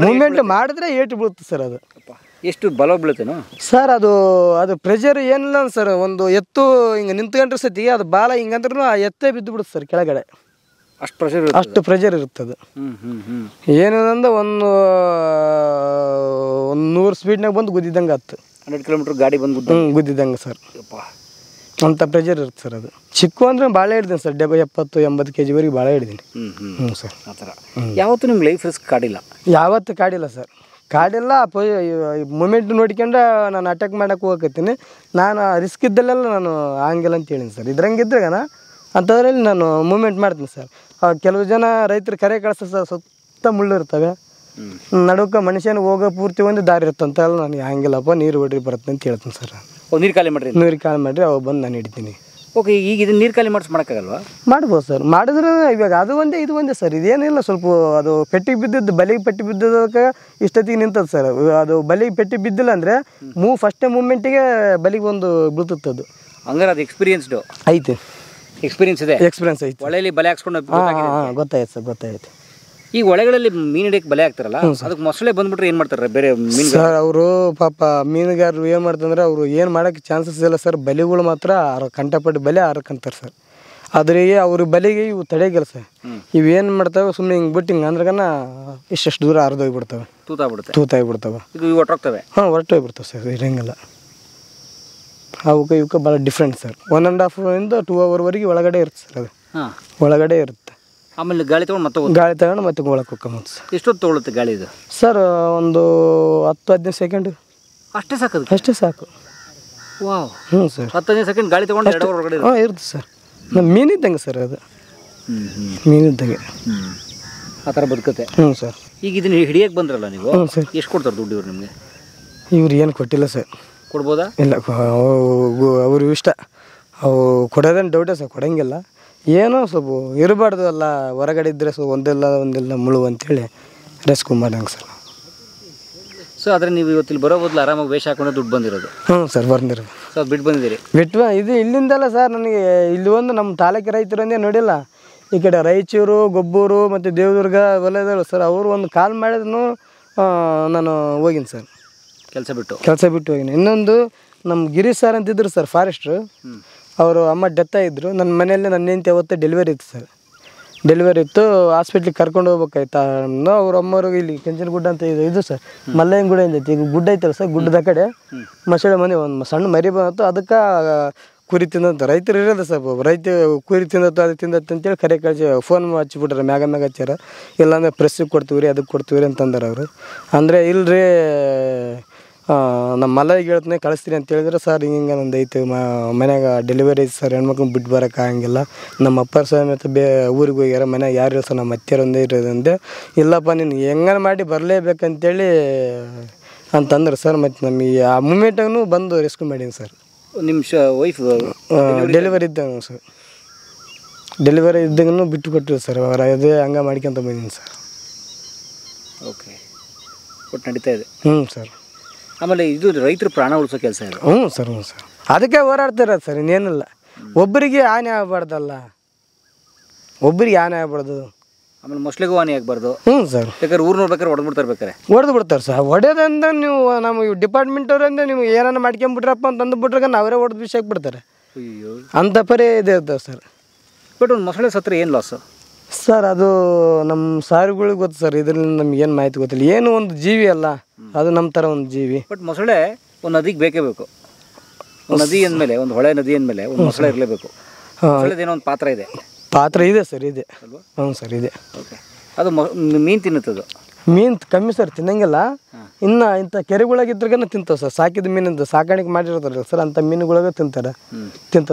ಮೂಮೆಂಟ್ ಮಾಡಿದ್ರೆ ಏಟು ಬೀಳುತ್ತೆ ಸರ್. ಅದು ಎಷ್ಟು ಬಲ ಬೀಳುತ್ತೇನೋ ಸರ್. ಅದು ಪ್ರೆಷರ್ ಏನಿಲ್ಲ ಸರ್. ಒಂದು ಎತ್ತು ಹಿಂಗೆ ನಿಂತ್ಕೊಂಡ್ರೆ ಸತಿ ಅದು ಬಾಲ ಹಿಂಗಂದ್ರೂ ಆ ಎತ್ತೇ ಬಿದ್ದು ಬಿಡುತ್ತೆ ಸರ್ ಕೆಳಗಡೆ. ಅಷ್ಟು ಪ್ರೆಷರ್ ಇರುತ್ತದು. ಏನಂದ್ರೆ ಒಂದು 100 ಸ್ಪೀಡ್ನಾಗ ಬಂದು ಗುದ್ದಿದಂಗೆ ಆಯ್ತು. 100 ಕಿಲೋಮೀಟರ್ ಗಾಡಿ ಬಂದು ಗುದ್ದಿದಂಗೆ ಸರ್. ಅಂತ ಪ್ರೆಷರ್ ಇರುತ್ತೆ ಸರ್. ಅದು ಚಿಕ್ಕ ಅಂದ್ರೆ ಭಾಳ ಹಿಡ್ದೀನಿ ಸರ್. 70-80 kg ಭಾಳ ಹಿಡ್ದೀನಿ. ಸರ್. ಆ ಥರ ಯಾವತ್ತೂ ನಿಮ್ಗೆ ಲೈಫ್ ರಿಸ್ಕ್ ಕಾಡಿಲ್ಲ? ಯಾವತ್ತು ಕಾಡಿಲ್ಲ ಸರ್. ಕಾಡಿಲ್ಲ. ಮೂಮೆಂಟ್ ನೋಡ್ಕೊಂಡು ನಾನು ಅಟ್ಯಾಕ್ ಮಾಡಕ್ಕೆ ಹೋಗಕತ್ತೀನಿ. ನಾನು ರಿಸ್ಕ್ ಇದ್ದಲ್ಲೆಲ್ಲ ನಾನು ಹಂಗಿಲ್ಲ ಅಂತ ಹೇಳೀನಿ ಸರ್. ಇದ್ರಂಗಿದ್ರಾಗನ ಅಂಥದ್ರಲ್ಲಿ ನಾನು ಮೂಮೆಂಟ್ ಮಾಡ್ತೀನಿ ಸರ್. ಕೆಲವು ಜನ ರೈತರು ಕರೆ ಕಳಿಸ್ತಾರೆ ಸರ್, ಸುತ್ತ ಮುಳ್ಳು ಇರ್ತವೆ, ನಡುಕ ಮನುಷ್ಯನ ಹೋಗೋ ಪೂರ್ತಿ ಒಂದು ದಾರಿ ಇರ್ತಂತ. ಅಲ್ಲ ನನಗೆ ಹಂಗಿಲ್ಲಪ್ಪ, ನೀರು ಹೊಡ್ರಿ ಬರುತ್ತೆ ಅಂತ ಹೇಳ್ತೀನಿ ಸರ್. ನೀರು ಖಾಲಿ ಮಾಡಿರಿ ಅವಾಗ ಬಂದು ನಾನು ಹಿಡಿತೀನಿ. ಓಕೆ, ಈಗ ಇದನ್ನ ನೀರು ಖಾಲಿ ಮಾಡೋಕ್ಕಾಗಲ್ವಾ? ಮಾಡ್ಬೋದು ಸರ್. ಮಾಡಿದ್ರೆ ಇವಾಗ ಅದು ಒಂದೇ ಇದು ಒಂದೇ ಸರ್. ಇದೇನಿಲ್ಲ, ಸ್ವಲ್ಪ ಅದು ಪೆಟ್ಟಿಗೆ ಬಿದ್ದಿದ್ದು, ಬಲಿಗೆ ಪೆಟ್ಟಿ ಬಿದ್ದದಕ್ಕೆ ಇಷ್ಟೊತ್ತಿಗೆ ನಿಂತದ್ದು ಸರ್. ಅದು ಬಲಿಗೆ ಪೆಟ್ಟಿ ಬಿದ್ದಿಲ್ಲ ಅಂದರೆ ಫಸ್ಟೇ ಮೂಮೆಂಟಿಗೆ ಬಲಿಗೆ ಒಂದು ಬೀಳ್ತದ್ದು. ಹಂಗಾರೆ ಅದು ಎಕ್ಸ್ಪೀರಿಯನ್ಸ್ಡು ಐತೆ. ಎಕ್ಸ್ಪೀರಿಯನ್ಸ್ ಐತೆ. ಒಳ್ಳೆಯಲ್ಲಿ ಬಲೆ ಹಾಕ್ಸ್ಕೊಂಡು ಗೊತ್ತಾಯ್ತು ಸರ್, ಗೊತ್ತಾಯ್ತು. ಈಗ ಒಳಗಳಲ್ಲಿ ಮೀನು ಹಿಡಿಯಕ್ಕೆ ಬಲೆ ಹಾಕ್ತಾರಲ್ಲ, ಅದಕ್ಕೆ ಮೊಸಳೆ ಬಂದ್ಬಿಟ್ರೆ ಏನು ಮಾಡ್ತಾರೆ ಬೇರೆ ಮೀನು ಸರ್? ಅವರು ಪಾಪ ಮೀನುಗಾರರು ಏನು ಮಾಡ್ತಂದ್ರೆ ಅವರು ಏನು ಮಾಡೋಕ್ಕೆ ಚಾನ್ಸಸ್ ಇಲ್ಲ ಸರ್. ಬಲಿಗಳು ಮಾತ್ರ ಕಂಟಪಟ್ಟು ಬಲೆ ಹಾರಕಂತಾರೆ ಸರ್. ಅದ್ರಿಗೆ ಅವ್ರ ಬಲಿಗೆ ಇವು ತಡೆಗಿಲ್ಲ ಸರ್. ಇವೇನು ಮಾಡ್ತಾವೆ, ಸುಮ್ಮನೆ ಹಿಂಗೆ ಬಿಟ್ಟು ಹಿಂಗೆ ಅಂದ್ರಗನ ಇಷ್ಟು ದೂರ ಹರಿದೋಗ್ಬಿಡ್ತವೆ, ತೂತಾಗ್ಬಿಡ್ತವೆ. ಇದು ಹೊರಟೋಗ್ತವೆ. ಹೊರಟೋಗ್ಬಿಡ್ತವೆ ಸರ್. ಇರಂಗಿಲ್ಲ. ಇವಕ್ಕೆ ಭಾಳ ಡಿಫ್ರೆಂಟ್ ಸರ್. 1.5 to 2 hours ಒಳಗಡೆ ಇರುತ್ತೆ ಸರ್. ಅದು ಒಳಗಡೆ ಇರುತ್ತೆ. ಆಮೇಲೆ ಗಾಳಿ ತಗೊಂಡು ಮತ್ತೆ ಒಳಗೆ ಹೋಗ್ಕೊಂಬತ್ತು ಸರ್. ಎಷ್ಟೊತ್ತು ತೊಗೊಳುತ್ತೆ ಗಾಳಿ ಇದು ಸರ್? ಒಂದು 10-15 ಸೆಕೆಂಡ್ ಅಷ್ಟೇ ಸಾಕು. ಅಷ್ಟೇ ಸಾಕು. ವಾವ್. ಸರ್. 10-15 ಸೆಕೆಂಡ್ ಗಾಳಿ ತಗೊಂಡು 2 hours ಒಳಗಡೆ ಇರುತ್ತೆ ಸರ್. ನಮ್ಮ ಮೀನಿದ್ದಂಗೆ ಸರ್. ಅದು ಮೀನಿದ್ದಂಗೆ ಆ ಥರ ಬದುಕುತ್ತೆ. ಸರ್. ಈಗ ಇದನ್ನ ಹಿಡಿಯಕ್ಕೆ ಬಂದ್ರಲ್ಲ ನೀವು, ಸರ್. ಎಷ್ಟು ಕೊಡ್ತಾರೆ ದುಡ್ಡು ಇವ್ರು ನಿಮಗೆ? ಇವ್ರು ಏನು ಕೊಟ್ಟಿಲ್ಲ ಸರ್. ಕೊಡ್ಬೋದಾ? ಇಲ್ಲ, ಅವ್ರು ಇಷ್ಟ. ಅವು ಕೊಡೋದೇನು ಡೌಟೇ ಸರ್. ಕೊಡೋಂಗಿಲ್ಲ. ಏನೋ ಸ್ವಲ್ಪ ಇರಬಾರ್ದು ಅಲ್ಲ, ಹೊರಗಡೆ ಇದ್ದರೆ ಸ್ವಲ್ಪ ಒಂದಿಲ್ಲ ಮುಳು ಅಂತೇಳಿ ರೆಸ್ಕ್ ಮಾಡಂಗೆ ಸರ್. ಸೊ ಆದರೆ ನೀವು ಇವತ್ತಿಲ್ಲಿ ಬರೋ ಬದಲು ಆರಾಮಾಗಿ ವೇಷ ಹಾಕೊಂಡು ದುಡ್ಡು ಬಂದಿರೋದು? ಸರ್, ಬಂದಿರೋದು. ಸೊ ಅದು ಬಿಟ್ಟು ಬಂದಿದ್ದೀರಿ? ಇದು ಇಲ್ಲಿಂದಲ್ಲ ಸರ್. ನನಗೆ ಇಲ್ಲಿ ಒಂದು ನಮ್ಮ ತಾಲೂಕು ರೈತರು ಒಂದೇ ನೋಡಿಲ್ಲ. ಈ ಕಡೆ ರಾಯಚೂರು, ಗೊಬ್ಬೂರು ಮತ್ತು ದೇವದುರ್ಗ ವಲಯದವರು ಸರ್. ಅವರು ಒಂದು ಕಾಲ್ ಮಾಡಿದ್ರು ನಾನು ಹೋಗಿನಿ ಸರ್. ಕೆಲಸ ಬಿಟ್ಟು ಹೋಗಿನಿ. ಇನ್ನೊಂದು ನಮ್ಮ ಗಿರೀಶ್ ಸರ್ ಅಂತಿದ್ರು ಸರ್, ಫಾರೆಸ್ಟ್ರು. ಅವರು ಅಮ್ಮ ಡೆತ್ ಆಗಿದ್ರು. ನನ್ನ ಮನೆಯಲ್ಲಿ ನನ್ನ ಹೆಂಡತಿ ಅವತ್ತು ಡೆಲಿವರಿ ಇತ್ತು ಸರ್. ಡೆಲಿವರಿ ಇತ್ತು. ಹಾಸ್ಪಿಟ್ಲಿಗೆ ಕರ್ಕೊಂಡು ಹೋಗ್ಬೇಕಾಯ್ತಾ. ಅವ್ರ ಅಮ್ಮವ್ರಿಗೆ ಇಲ್ಲಿ ಕೆಂಚನಗುಡ್ಡ ಅಂತ ಇದು ಸರ್, ಮಲ್ಲಯ್ಯನ ಗುಡ್ಡ ಅಂತೈತಿ. ಈಗ ಗುಡ್ಡ ಐತಲ್ಲ ಸರ್, ಗುಡ್ಡದ ಕಡೆ ಮಸಳೆ ಮನೆ ಒಂದು ಸಣ್ಣ ಮರಿ ಬಂತು. ಅದಕ್ಕೆ ಕುರಿ ತಿಂದಂತ ರೈತರು ಇರೋದು ಸರ್. ರೈತ ಕುರಿ ತಿಂದತ್ತು, ಅದು ತಿಂದತ್ತು ಅಂತೇಳಿ ಕರೆ ಕಳಿಸಿ ಫೋನ್ ಹಚ್ಚಿಬಿಟ್ರೆ ಮ್ಯಾಗ ಹಚ್ಚಾರ. ಇಲ್ಲಾಂದ್ರೆ ಪ್ರೆಸ್ಸಿಗೆ ಕೊಡ್ತೀವಿ ಅದಕ್ಕೆ ಕೊಡ್ತೀವಿ ಅಂತಂದಾರೆ ಅವರು. ಅಂದರೆ ಇಲ್ರಿ ನಮ್ಮ ಮಲ್ಲಯ್ಯಗೆ ಹೇಳ್ತೀನಿ ಕಳಿಸ್ತೀನಿ ಅಂತ ಹೇಳಿದ್ರೆ, ಸರ್ ಹಿಂಗೆ ನಂದು ಐತೆ ಮನ್ಯಾಗ ಡೆಲಿವರಿ ಐತೆ ಸರ್, ಹೆಣ್ಮಕ್ಳು ಬಿಟ್ಟು ಬರೋಕೆ ಆಗಂಗಿಲ್ಲ. ನಮ್ಮ ಅಪ್ಪರ ಸಮೇತ ಊರಿಗೆ ಹೋಗ್ಯಾರ, ಮನ್ಯಾಗ ಯಾರು ಇಲ್ಲ ಸರ್, ನಮ್ಮ ಅತ್ತೆಯರೊಂದೇ ಇರೋದಂದೆ. ಇಲ್ಲಪ್ಪ ನೀನು ಹೆಂಗಾನ ಮಾಡಿ ಬರಲೇಬೇಕಂತೇಳಿ ಅಂತಂದ್ರೆ ಸರ್. ಮತ್ತು ನಮಗೆ ಆ ಮೂಮೆಂಟಾಗೂ ಬಂದು ರೆಸ್ಕ್ಯೂ ಮಾಡೀನಿ ಸರ್. ನಿಮ್ಮ ವೈಫ್ ಡೆಲಿವರಿ ಇದ್ದಾಗ ಸರ್. ಡೆಲಿವರಿ ಇದ್ದಾಗ ಬಿಟ್ಟು ಕೊಟ್ಟರು ಸರ್. ಅವರ ಅದೇ ಹಂಗೆ ಮಾಡ್ಕೊಂತ ಬಂದೀನಿ ಸರ್. ಓಕೆ, ಒಟ್ಟು ನಡೀತಾ ಇದೆ. ಸರ್. ಆಮೇಲೆ ಇದು ರೈತರು ಪ್ರಾಣ ಉಳಿಸೋ ಕೆಲಸ ಇದೆ. ಸರ್. ಸರ್, ಅದಕ್ಕೆ ಹೋರಾಡ್ತಿರೋದು ಸರ್, ಇನ್ನೇನಿಲ್ಲ. ಒಬ್ಬರಿಗೆ ಹಾನಿ ಆಗಬಾರ್ದಲ್ಲ, ಒಬ್ಬರಿಗೆ ಹಾನಿ ಆಗಬಾರ್ದು. ಆಮೇಲೆ ಮೊಸಳೆಗೂ ಹಾನಿ ಆಗಬಾರ್ದು. ಸರ್. ಬೇಕಾದ್ರೆ ಊರು ನೋಡ್ಬೇಕಾದ್ರೆ ಹೊಡೆದು ಬಿಡ್ತಾರೆ ಸರ್. ಹೊಡೆಯೋದಂದ್ರೆ ನೀವು ನಮ್ಮ ಡಿಪಾರ್ಟ್ಮೆಂಟ್ ಅವ್ರಂದ್ರೆ ನೀವು ಏನಾರ ಮಾಡ್ಕೊಂಬಿಟ್ರಪ್ಪ ಅಂತ ಅಂದ್ಬಿಟ್ರಾಗ ನಾವೇ ಹೊಡೆದು ಬಿಸಾಕಿ ಬಿಡ್ತಾರೆ. ಅಯ್ಯೋ, ಅಂಥ ಪರಿ ಇದೆ ಇರ್ತವೆ ಸರ್. ಬಟ್ ಒಂದು ಮೊಸಳೆ ಸತ್ರ ಏನು ಲಾಸು ಸರ್? ಅದು ನಮ್ಮ ಸಾರುಗಳಿಗೆ ಗೊತ್ತು ಸರ್. ಇದರಿಂದ ನಮ್ಗೆ ಏನು ಮಾಹಿತಿ ಗೊತ್ತಿಲ್ಲ. ಏನು ಒಂದು ಜೀವಿ ಅಲ್ಲ ಅದು, ನಮ್ಮ ಥರ ಒಂದು ಜೀವಿ. ಬಟ್ ಮೊಸಳೆ ಒಂದು ನದಿಗೆ ಬೇಕೇ ಬೇಕು. ಒಂದು ನದಿ ಅಂದಮೇಲೆ, ಒಂದು ಹೊಳೆ ನದಿ ಅಂದಮೇಲೆ ಒಂದು ಮೊಸಳೆ ಇರಲೇಬೇಕು. ಮೊಸಳೆದೇನೋ ಒಂದು ಪಾತ್ರ ಇದೆ ಸರ್. ಇದೆ ಅಲ್ವಾ? ಸರ್, ಇದೆ. ಓಕೆ. ಅದು ಮೀನು ತಿನ್ನುತ್ತದು? ಮೀನು ಕಮ್ಮಿ ಸರ್, ತಿನ್ನಂಗಿಲ್ಲ. ಇನ್ನು ಇಂಥ ಕೆರೆಗಳಾಗಿದ್ರಾಗನ ತಿಂತಾವೆ ಸರ್. ಸಾಕಿದ ಮೀನಿಂದ ಸಾಕಾಣಿಕೆ ಮಾಡಿರ್ತಾರಲ್ಲ ಸರ್, ಅಂಥ ಮೀನುಗಳಾಗ ತಿಂತಾವೆ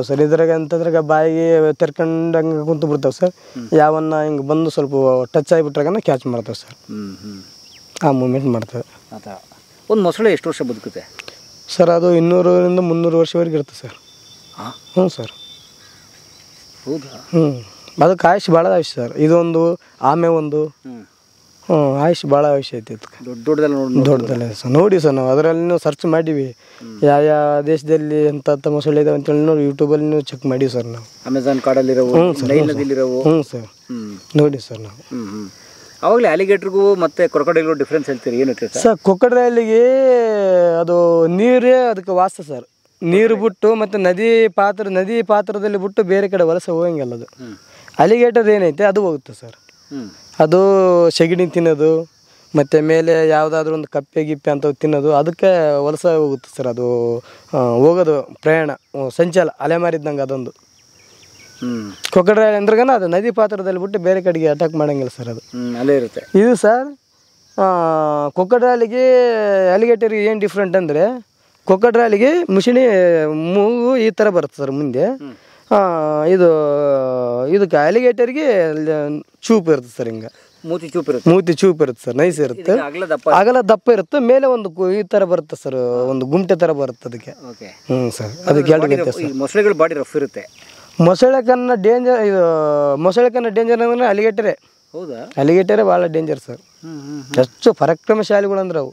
ಸರ್. ಇದ್ರಾಗ ಅಂತಂದ್ರಾಗ ಬಾಯಿಗೆ ತೆರ್ಕೊಂಡು ಹಂಗೆ ಕುಂತು ಬಿಡ್ತಾವೆ ಸರ್. ಯಾವನ್ನ ಹಿಂಗೆ ಬಂದು ಸ್ವಲ್ಪ ಟಚ್ ಆಗಿಬಿಟ್ರಾಗನ ಕ್ಯಾಚ್ ಮಾಡ್ತಾವೆ ಸರ್. ಆ ಮೂಮೆಂಟ್ ಮಾಡ್ತೇವೆ. ಒಂದು ಮೊಸಳೆ ಎಷ್ಟು ವರ್ಷ ಬದುಕುತ್ತೆ ಸರ್? ಅದು 200ರಿಂದ 300 ವರ್ಷವರೆಗೆ ಇರುತ್ತೆ ಸರ್. ಸರ್. ಹೌದಾ? ಅದಕ್ಕೆ ಆಯುಷ್ ಭಾಳ ಆಯುಷ್ ಸರ್. ಇದೊಂದು ಆಮೆ ಒಂದು ಆಯುಷ್ ಭಾಳ ಆಯುಷ್ ಐತಿ ಅದಕ್ಕೆ. ದೊಡ್ಡದೆಲ್ಲ ದೊಡ್ಡದಲ್ಲ ಸರ್ ನೋಡಿ ಸರ್ ನಾವು ಅದರಲ್ಲಿ ಸರ್ಚ್ ಮಾಡೀವಿ ಯಾವ ದೇಶದಲ್ಲಿ ಎಂಥ ಮೊಸಳೆ ಇದಾವೆ ಅಂತೇಳಿ ನೋಡಿ ಯೂಟ್ಯೂಬಲ್ಲಿ ಚೆಕ್ ಮಾಡೀವಿ ಸರ್ ನಾವು. ಅಮೆಝಾನ್ ಕಾಡಲ್ಲಿರೋವು, ನೈಲ್ ನದಿಲಿರೋವು. ಹ್ಞೂ ಸರ್ ನೋಡಿ ಸರ್ ನಾವು. ಅವಾಗಲೇ ಅಲಿಗೇಟ್ರಿಗೂ ಮತ್ತು ಕ್ರೊಕೊಡೈಲ್ಗೂ ಡಿಫ್ರೆನ್ಸ್ ಹೇಳ್ತೀರಿ, ಏನು ಹೇಳ್ತೀರಿ ಸರ್? ಕ್ರೊಕೊಡೈಲಿಗೆ ಅದು ನೀರೇ ಅದಕ್ಕೆ ವಾಸ ಸರ್. ನೀರು ಬಿಟ್ಟು ಮತ್ತು ನದಿ ಪಾತ್ರದಲ್ಲಿ ಬಿಟ್ಟು ಬೇರೆ ಕಡೆ ವಲಸೆ ಹೋಗಂಗಿಲ್ಲ ಅದು. ಅಲಿಗೇಟರ್ ಏನೈತೆ ಅದು ಹೋಗುತ್ತೆ ಸರ್. ಅದು ಸೆಗಣಿ ತಿನ್ನೋದು ಮತ್ತು ಮೇಲೆ ಯಾವುದಾದ್ರೂ ಒಂದು ಕಪ್ಪೆ ಗಿಪ್ಪೆ ಅಂತ ತಿನ್ನೋದು, ಅದಕ್ಕೆ ವಲಸೆ ಹೋಗುತ್ತೆ ಸರ್. ಅದು ಹೋಗೋದು ಪ್ರಯಾಣ ಸಂಚಾಲ ಅಲೆಮಾರಿದ್ದಂಗೆ ಅದೊಂದು. ಕ್ರೊಕೊಡೈಲ್ ಅಂದ್ರಗನ ಅದು ನದಿ ಪಾತ್ರದಲ್ಲಿ ಬಿಟ್ಟು ಬೇರೆ ಕಡೆಗೆ ಅಟ್ಯಾಕ್ ಮಾಡೋಂಗಿಲ್ಲ ಸರ್. ಅದು ಅಲ್ಲೇ ಇರುತ್ತೆ. ಇದು ಸರ್ ಕ್ರೊಕೊಡೈಲಿಗೆ ಅಲಿಗೇಟರ್ಗೆ ಏನು ಡಿಫ್ರೆಂಟ್ ಅಂದರೆ, ಕ್ರೊಕೊಡೈಲಿಗೆ ಮುಷಿಣಿ ಮೂಗು ಈ ಥರ ಬರುತ್ತೆ ಸರ್ ಮುಂದೆ. ಇದಕ್ಕೆ ಅಲಿಗೇಟರ್ಗೆ ಚೂಪ್ ಇರುತ್ತೆ ಸರ್. ಹಿಂಗೆ ಮೂತಿ ಚೂಪ್ ಇರುತ್ತೆ ಸರ್. ನೈಸ್ ಇರುತ್ತೆ, ಅಗಲ ದಪ್ಪ ಇರುತ್ತೆ. ಮೇಲೆ ಒಂದು ಈ ಥರ ಬರುತ್ತೆ ಸರ್, ಒಂದು ಗುಂಟೆ ಥರ ಬರುತ್ತೆ ಅದಕ್ಕೆ. ಸರ್ ಅದಕ್ಕೆ ಮೊಸಳೆಗಳ ಬಾಡಿ ರಫ್ ಇರುತ್ತೆ. ಮೊಸಳೆಕನ್ನ ಡೇಂಜರ್ ಅಂದ್ರೆ ಅಲಿಗೇಟರೇ. ಹೌದಾ? ಅಲಿಗೇಟರೇ ಭಾಳ ಡೇಂಜರ್ ಸರ್. ಎಷ್ಟು ಪರಾಕ್ರಮಶಾಲಿಗಳು ಅಂದ್ರೆ ಅವು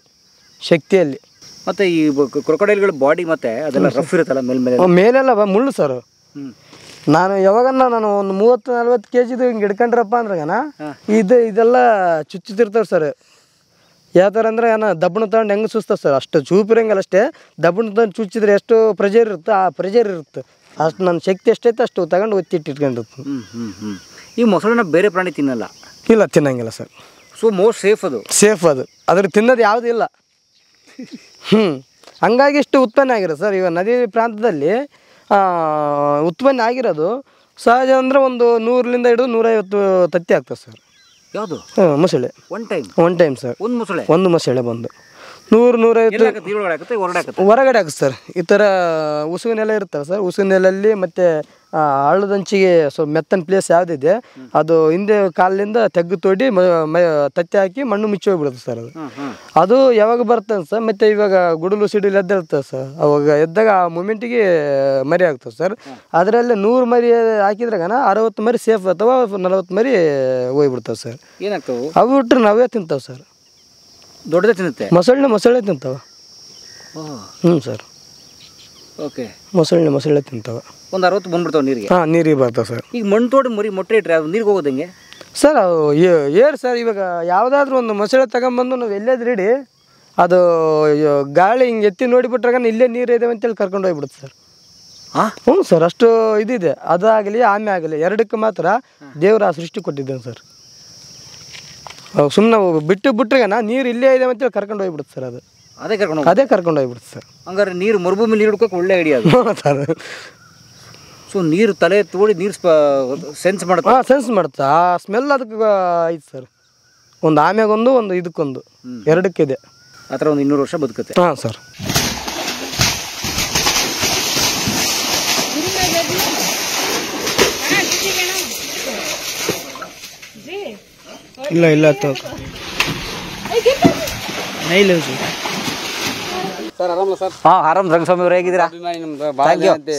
ಶಕ್ತಿಯಲ್ಲಿ. ಮತ್ತು ಈ ಕ್ರೊಕೊಡೈಲ್ಗಳ ಬಾಡಿ ಮತ್ತೆ ಅದೆಲ್ಲ ರಫ್ ಇರುತ್ತಲ್ಲ ಮೇಲೆಲ್ಲ ಮುಳ್ಳು ಸರ್. ನಾನು ಯಾವಾಗನ್ನ ನಾನು ಒಂದು 30-40 kg ಹಿಂಗೆ ಹಿಡ್ಕೊಂಡ್ರಪ್ಪ ಅಂದ್ರಾಗನ ಇದೆಲ್ಲ ಚುಚ್ಚುತ್ತಿರ್ತಾವೆ ಸರ್. ಯಾವ ಥರ ಅಂದ್ರೆ ದಬ್ಬಣ ತಗೊಂಡು ಹೆಂಗೆ ಸುಸ್ತಾವೆ ಸರ್. ಅಷ್ಟು ಚೂಪಿರಂಗಲ್ಲ, ಅಷ್ಟೇ ದಬ್ಬಣ ತಗೊಂಡು ಚುಚ್ಚಿದ್ರೆ ಎಷ್ಟು ಪ್ರೆಜರ್ ಇರುತ್ತೆ ಆ ಪ್ರೆಜರ್ ಇರುತ್ತೆ. ಅಷ್ಟು ನನ್ನ ಶಕ್ತಿ ಎಷ್ಟೈತೆ ಅಷ್ಟು ತಗೊಂಡು ಇಟ್ಕೊಂಡಿರುತ್ತೆ. ಈ ಮೊಸಳೆನ ಬೇರೆ ಪ್ರಾಣಿ ತಿನ್ನಲ್ಲ? ಇಲ್ಲ, ತಿನ್ನಂಗಿಲ್ಲ ಸರ್. ಸೊ ಮೋಸ್ಟ್ ಸೇಫ್ ಅದು ಅದ್ರ ತಿನ್ನೋದು ಯಾವುದೂ ಇಲ್ಲ. ಹಂಗಾಗಿ ಇಷ್ಟು ಉತ್ಪನ್ನ ಆಗಿರೋದು ಸರ್. ಇವಾಗ ನದಿ ಪ್ರಾಂತದಲ್ಲಿ ಉತ್ಪನ್ನ ಆಗಿರೋದು ಸಹಜ ಅಂದರೆ ಒಂದು 100ರಿಂದ ಹಿಡಿದು 150 ತತ್ತಿ ಆಗ್ತದೆ ಸರ್. ಯಾವುದು? ಮೊಸಳೆ ಒನ್ ಟೈಮ್ ಸರ್. ಒಂದು ಮೊಸಳೆ ಬಂದು 100-150 ಹೊರಗಡೆ ಹಾಕುತ್ತೆ ಸರ್. ಈ ಥರ ಉಸುಗಿನೆಲೆ ಇರ್ತವೆ ಸರ್. ಉಸುಗಿನೆಲಲ್ಲಿ ಮತ್ತು ಹಳ್ಳದಂಚಿಗೆ ಸ್ವಲ್ಪ ಮೆತ್ತನ ಪ್ಲೇಸ್ ಯಾವುದಿದೆ ಅದು ಹಿಂದೆ ಕಾಲಿಂದ ತೆಗ್ಗು ತೋಡಿ ತತ್ತಿ ಹಾಕಿ ಮಣ್ಣು ಮುಚ್ಚಿ ಹೋಗ್ಬಿಡುತ್ತೆ ಸರ್. ಅದು ಯಾವಾಗ ಬರ್ತದೆ ಸರ್. ಮತ್ತು ಇವಾಗ ಗುಡಲು ಸಿಡಿಲು ಎದ್ದಿರ್ತದೆ ಸರ್. ಅವಾಗ ಎದ್ದಾಗ ಆ ಮೂಮೆಂಟಿಗೆ ಮರಿ ಆಗ್ತದೆ ಸರ್. ಅದರಲ್ಲಿ 100 ಮರಿ ಹಾಕಿದ್ರಾಗ 60 ಮರಿ ಸೇಫ್ ಅಥವಾ 40 ಮರಿ ಹೋಗ್ಬಿಡ್ತಾವೆ ಸರ್. ಏನಾಗ್ತವೆ ಅವು ಬಿಟ್ರೆ ನಾವೇ ತಿಂತಾವೆ ಸರ್. ದೊಡ್ಡದೇ ತಿನ್ನುತ್ತೆ ಮೊಸಳೆ ತಿಂತಾವೆ. ಸರ್. ಓಕೆ. ಮೊಸಳೆ ತಿಂತಾವೆ. ಒಂದು 60 ಬಂದ್ಬಿಡ್ತಾವೆ ನೀರಿಗೆ. ನೀರಿಗೆ ಬರ್ತಾವೆ ಸರ್. ಈಗ ಮಣ್ಣು ತೋಡಿ ಮರಿ ಮೊಟ್ಟೆ ಇಟ್ಟರೆ ಅದು ನೀರಿಗೆ ಹೋಗೋದಂಗೆ ಸರ್? Air sir. ಇವಾಗ ಯಾವುದಾದ್ರೂ ಒಂದು ಮೊಸಳೆ ತಗೊಂಬಂದು ನಾವು ಎಲ್ಲಾದ್ರೂ ಇಡಿ ಅದು ಗಾಳಿ ಹಿಂಗೆ ಎತ್ತಿ ನೋಡಿಬಿಟ್ರಾಗ ಇಲ್ಲೇ ನೀರು ಇದಾವೆ ಅಂತೇಳಿ ಕರ್ಕೊಂಡು ಹೋಗ್ಬಿಡುತ್ತೆ ಸರ್. ಸರ್ ಅಷ್ಟು ಇದಿದೆ. ಅದಾಗಲಿ ಆಮೆ ಆಗಲಿ ಎರಡಕ್ಕೆ ಮಾತ್ರ ದೇವ್ರ ಆ ಸೃಷ್ಟಿ ಕೊಟ್ಟಿದ್ದೇನೆ ಸರ್. ಸುಮ್ಮನೆ ಬಿಟ್ರೆ ನೀರು ಇಲ್ಲೇ ಇದೆ ಅಂತೇಳಿ ಕರ್ಕೊಂಡು ಹೋಗ್ಬಿಡುತ್ತೆ ಸರ್. ಅದು ಅದೇ ಕರ್ಕೊಂಡು ಹೋಗ್ಬಿಡುತ್ತೆ ಸರ್. ಹಂಗಾರೆ ನೀರು ಮರುಭೂಮಿ ನೀರು ಹುಡ್ಕೋಕೆ ಒಳ್ಳೆ ಐಡಿಯಾ ಸರ್. ಸೊ ನೀರು ತಲೆ ತೋಡಿ ನೀರು ಸೆನ್ಸ್ ಮಾಡುತ್ತೆ. ಆ ಸ್ಮೆಲ್ ಅದಕ್ಕೆ ಐತೆ ಸರ್. ಒಂದು ಆಮೆಗೊಂದು ಒಂದು ಇದಕ್ಕೊಂದು ಎರಡಕ್ಕಿದೆ. ಆ ಥರ ಒಂದು 200 ವರ್ಷ ಬದುಕುತ್ತೆ. ಸರ್. ಇಲ್ಲ ಸರ್ ಆರಾಮ ಸರ್? ಆರಾಮ್. ರಂಗಸ್ವಾಮಿ ಅವ್ರು ಹೇಗಿದ್ದೀರಾ?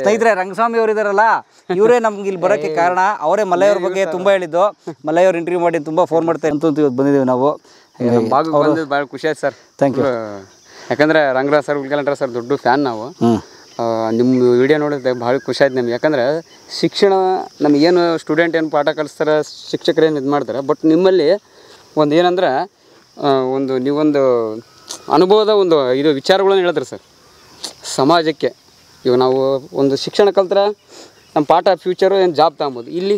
ಸ್ನೇಹಿತರೆ, ರಂಗಸ್ವಾಮಿ ಅವರು ಇದಾರಲ್ಲ, ಇವರೇ ನಮ್ಗೆ ಇಲ್ಲಿ ಬರೋಕ್ಕೆ ಕಾರಣ. ಅವರೇ ಮಲ್ಲಯ್ಯವ್ರ ಬಗ್ಗೆ ತುಂಬ ಹೇಳಿದ್ದು. ಮಲ್ಲಯ್ಯವ್ರು ಇಂಟರ್ವ್ಯೂ ಮಾಡಿ ತುಂಬ ಫೋನ್ ಮಾಡ್ತಾರೆ ಅಂತ ಇವತ್ತು ಬಂದಿದ್ದೀವಿ ನಾವು. ಭಾಳ ಖುಷಿ ಆಯ್ತು ಸರ್. Thank you. ಯಾಕಂದ್ರೆ ರಂಗರಾಜ್ ಸರ್, ಉಲ್ಕಲಂಟ್ರ ಸರ್ ದೊಡ್ಡ ಫ್ಯಾನ್ ನಾವು. ನಿಮ್ಮ ವಿಡಿಯೋ ನೋಡಿದ್ರೆ ಭಾಳ ಖುಷಿ ಆಯ್ತು ನಮ್ಗೆ. ಯಾಕಂದ್ರೆ ಶಿಕ್ಷಣ ನಮಗೇನು ಸ್ಟೂಡೆಂಟ್ ಏನು ಪಾಠ ಕಲಿಸ್ತಾರೆ, ಶಿಕ್ಷಕರೇನು ಇದು ಮಾಡ್ತಾರೆ. ಬಟ್ ನಿಮ್ಮಲ್ಲಿ ಒಂದು ಏನಂದ್ರೆ ನೀವೊಂದು ಅನುಭವದ ಇದು ವಿಚಾರಗಳನ್ನು ಹೇಳಿದ್ರಿ ಸರ್ ಸಮಾಜಕ್ಕೆ. ಇವಾಗ ನಾವು ಒಂದು ಶಿಕ್ಷಣ ಕಲ್ತ್ರೆ ನಮ್ಮ ಪಾಠ ಫ್ಯೂಚರು ಏನು ಜಾಬ್ ತಗೊಬೋದು. ಇಲ್ಲಿ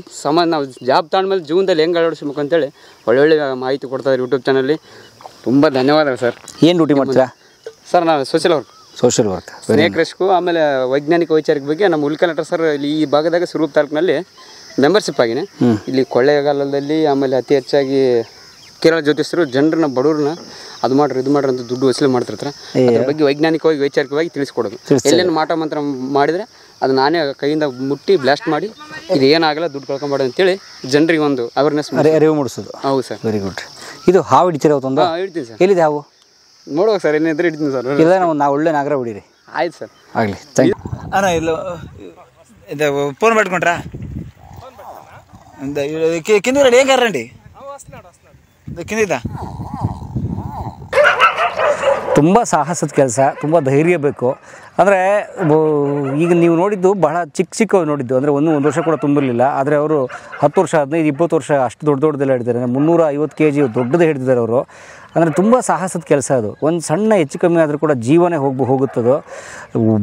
ನಾವು ಜಾಬ್ ತಗೊಂಡ್ಮೇಲೆ ಜೀವನದಲ್ಲಿ ಹೆಂಗೆ ಅಳವಡಿಸ್ಬೇಕು ಅಂತೇಳಿ ಒಳ್ಳೊಳ್ಳೆ ಮಾಹಿತಿ ಕೊಡ್ತಾಯಿದ್ರು ಯೂಟ್ಯೂಬ್ ಚಾನಲ್ಲಿ. ತುಂಬ ಧನ್ಯವಾದಗಳು ಸರ್. ಏನು ಡ್ಯೂಟಿ ಮಾಡ್ತೀರಾ ಸರ್? ನಾನು ಸೋಷಿಯಲ್ ವರ್ಕ್ ಸ್ನೇಕ್ ರೆಸ್ಕ್ಯೂ ಆಮೇಲೆ ವೈಜ್ಞಾನಿಕ ವೈಚಾರಿಕ ಬಗ್ಗೆ ನಮ್ಮ ಉಲ್ಕಲಂಟ್ರ ಸರ್ ಇಲ್ಲಿ ಈ ಭಾಗದಾಗ ಸ್ವರೂಪ್ ತಾಲೂಕಿನಲ್ಲಿ ಮೆಂಬರ್ಶಿಪ್ ಆಗಿನೇ. ಇಲ್ಲಿ ಕೊಳ್ಳೇಗಾಲದಲ್ಲಿ ಆಮೇಲೆ ಅತಿ ಹೆಚ್ಚಾಗಿ ಕೇರಳ ಜ್ಯೋತಿಷ್ಯರು ಜನರನ್ನ ಬಡವ್ರನ್ನ ಅದು ಮಾಡ್ರಿ ಅಂತ ದುಡ್ಡು ವಸೂಲಿ ಮಾಡ್ತಿರ್ತಾರೆ. ಅದ್ರ ಬಗ್ಗೆ ವೈಜ್ಞಾನಿಕವಾಗಿ ವೈಚಾರಿಕವಾಗಿ ತಿಳಿಸ್ಕೊಡೋದು. ಎಲ್ಲೇನು ಮಾಟ ಮಂತ್ರ ಮಾಡಿದರೆ ಅದು ನಾನೇ ಕೈಯಿಂದ ಮುಟ್ಟಿ ಬ್ಲಾಸ್ಟ್ ಮಾಡಿ ಇದು ಏನಾಗಲ್ಲ ದುಡ್ಡು ಕಳ್ಕೊಂಬೇಡ ಅಂತೇಳಿ ಜನರಿಗೆ ಒಂದು ಅವೇರ್ನೆಸ್ ಅರಿವು ಮೂಡಿಸೋದು. ಹೌದು ಸರ್. Very good. ಇದು ಹಾವು ಹಿಡಿತೀರ ಒಂದು? ಹಿಡ್ತೀನಿ ಸರ್. ಎಲ್ಲಿದೆ ಹಾವು? ನೋಡುವ ಸರ್, ಏನಿದ್ರೆ ಹಿಡ್ತೀನಿ ಸರ್. ಇಲ್ಲ, ನಾವು ಒಳ್ಳೆ ನಾಗರ ಹೊಡೀರಿ. ಆಯ್ತು ಸರ್, ಆಗಲಿ. Thank you. ಅಣ್ಣ ಇಲ್ಲ ಇದು ಫೋನ್ ಮಾಡ್ಕೊಂಡ್ರಾ కింద రెడీ ఏం కర్రండి ಕಿಂದಿದ್ದ ತುಂಬ ಸಾಹಸದ ಕೆಲಸ, ತುಂಬ ಧೈರ್ಯ ಬೇಕು. ಅಂದರೆ ಈಗ ನೀವು ನೋಡಿದ್ದು ಬಹಳ ಚಿಕ್ಕ ನೋಡಿದ್ದು, ಅಂದರೆ ಒಂದು ವರ್ಷ ಕೂಡ ತುಂಬಿರಲಿಲ್ಲ. ಆದರೆ ಅವರು 10 ವರ್ಷ 15-20 ವರ್ಷ ಅಷ್ಟು ದೊಡ್ಡದೆಲ್ಲ ಹಿಡಿದಾರೆ. 350 kg ದೊಡ್ಡದೇ ಹಿಡಿದಿದ್ದಾರೆ ಅವರು. ಅಂದರೆ ತುಂಬ ಸಾಹಸದ ಕೆಲಸ ಅದು. ಒಂದು ಸಣ್ಣ ಹೆಚ್ಚು ಕಮ್ಮಿ ಆದರೂ ಕೂಡ ಜೀವನೇ ಹೋಗುತ್ತದೋ,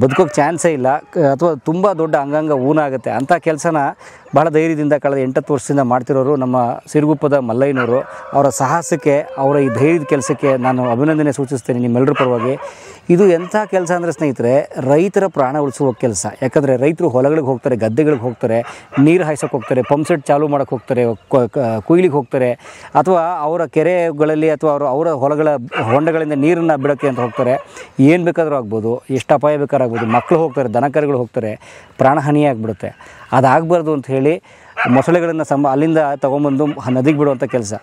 ಬದುಕೋಕ್ಕೆ ಚಾನ್ಸೇ ಇಲ್ಲ, ಅಥವಾ ತುಂಬ ದೊಡ್ಡ ಅಂಗಾಂಗ ಊನ ಆಗುತ್ತೆ. ಅಂಥ ಕೆಲಸನ ಭಾಳ ಧೈರ್ಯದಿಂದ ಕಳೆದ 8-10 ವರ್ಷದಿಂದ ಮಾಡ್ತಿರೋರು ನಮ್ಮ ಸಿರುಗುಪ್ಪದ ಮಲ್ಲಯ್ಯನವರು. ಅವರ ಸಾಹಸಕ್ಕೆ, ಅವರ ಈ ಧೈರ್ಯದ ಕೆಲಸಕ್ಕೆ ನಾನು ಅಭಿನಂದನೆ ಸೂಚಿಸ್ತೇನೆ ನಿಮ್ಮೆಲ್ಲರ ಪರವಾಗಿ. ಇದು ಎಂಥ ಕೆಲಸ ಅಂದರೆ ಸ್ನೇಹಿತರೆ, ರೈತರ ಪ್ರಾಣ ಉಳಿಸುವ ಕೆಲಸ. ಯಾಕಂದರೆ ರೈತರು ಹೊಲಗಳಿಗೆ ಹೋಗ್ತಾರೆ, ಗದ್ದೆಗಳಿಗೆ ಹೋಗ್ತಾರೆ, ನೀರು ಹಾಯ್ಸೋಕೆ ಹೋಗ್ತಾರೆ, ಪಂಪ್ ಸೆಟ್ ಚಾಲೂ ಮಾಡೋಕ್ಕೆ ಹೋಗ್ತಾರೆ, ಕೊಯ್ಲಿಗೆ ಹೋಗ್ತಾರೆ, ಅಥವಾ ಅವರ ಕೆರೆಗಳಲ್ಲಿ ಅಥವಾ ಅವರ ಹೊಲಗಳ ಹೊಂಡಗಳಿಂದ ನೀರನ್ನು ಬಿಡೋಕ್ಕೆ ಅಂತ ಹೋಗ್ತಾರೆ. ಏನು ಬೇಕಾದರೂ ಆಗ್ಬೋದು, ಎಷ್ಟು ಅಪಾಯ ಬೇಕಾದ್ರೂ ಆಗ್ಬೋದು. ಮಕ್ಕಳು ಹೋಗ್ತಾರೆ, ದನಕರುಗಳು ಹೋಗ್ತಾರೆ, ಪ್ರಾಣಹಾನಿ ಆಗಿಬಿಡುತ್ತೆ. ಅದಾಗಬಾರ್ದು ಅಂತ ಹೇಳಿ ಮೊಸಳೆಗಳನ್ನು ಅಲ್ಲಿಂದ ತೊಗೊಂಬಂದು ನದಿಗೆ ಬಿಡುವಂಥ ಕೆಲಸ.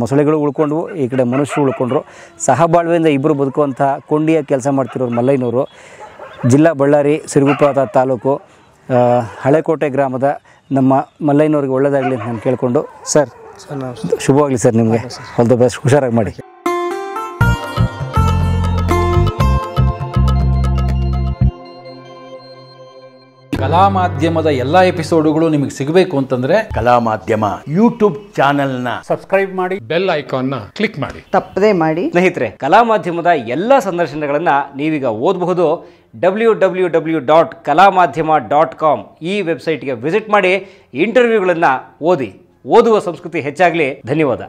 ಮೊಸಳೆಗಳು ಉಳ್ಕೊಂಡ್ವು, ಈ ಕಡೆ ಮನುಷ್ಯರು ಉಳ್ಕೊಂಡ್ರು. ಸಹಬಾಳ್ವೆಯಿಂದ ಇಬ್ಬರು ಬದುಕುವಂಥ ಕೊಂಡಿಯ ಕೆಲಸ ಮಾಡ್ತಿರೋರು ಮಲ್ಲಯ್ಯನವರು. ಜಿಲ್ಲಾ ಬಳ್ಳಾರಿ, ಸಿರುಗುಪ್ಪ ತಾಲೂಕು, ಹಳೆಕೋಟೆ ಗ್ರಾಮದ ನಮ್ಮ ಮಲ್ಲಯ್ಯನವ್ರಿಗೆ ಒಳ್ಳೆಯದಾಗಲಿ ಅಂತ ನಾನು ಕೇಳಿಕೊಂಡು, ಸರ್ ಶುಭವಾಗಲಿ ಸರ್, ನಿಮಗೆ ಆಲ್ ದ ಬೆಸ್ಟ್, ಹುಷಾರಾಗಿ ಮಾಡಿ. ಕಲಾ ಮಾಧ್ಯಮದ ಎಲ್ಲ ಎಪಿಸೋಡುಗಳು ನಿಮಗೆ ಸಿಗಬೇಕು ಅಂತಂದ್ರೆ ಕಲಾ ಮಾಧ್ಯಮ ಯೂಟ್ಯೂಬ್ ಚಾನೆಲ್ನ ಸಬ್ಸ್ಕ್ರೈಬ್ ಮಾಡಿ, ಬೆಲ್ ಐಕಾನ್ನ ಕ್ಲಿಕ್ ಮಾಡಿ, ತಪ್ಪದೇ ಮಾಡಿ. ಸ್ನೇಹಿತರೆ, ಕಲಾ ಮಾಧ್ಯಮದ ಎಲ್ಲ ಸಂದರ್ಶನಗಳನ್ನು ನೀವೀಗ ಓದಬಹುದು. www.kalamadhyama.com ಈ ವೆಬ್ಸೈಟ್ಗೆ ವಿಸಿಟ್ ಮಾಡಿ ಇಂಟರ್ವ್ಯೂಗಳನ್ನು ಓದಿ. ಓದುವ ಸಂಸ್ಕೃತಿ ಹೆಚ್ಚಾಗಲಿ. ಧನ್ಯವಾದ.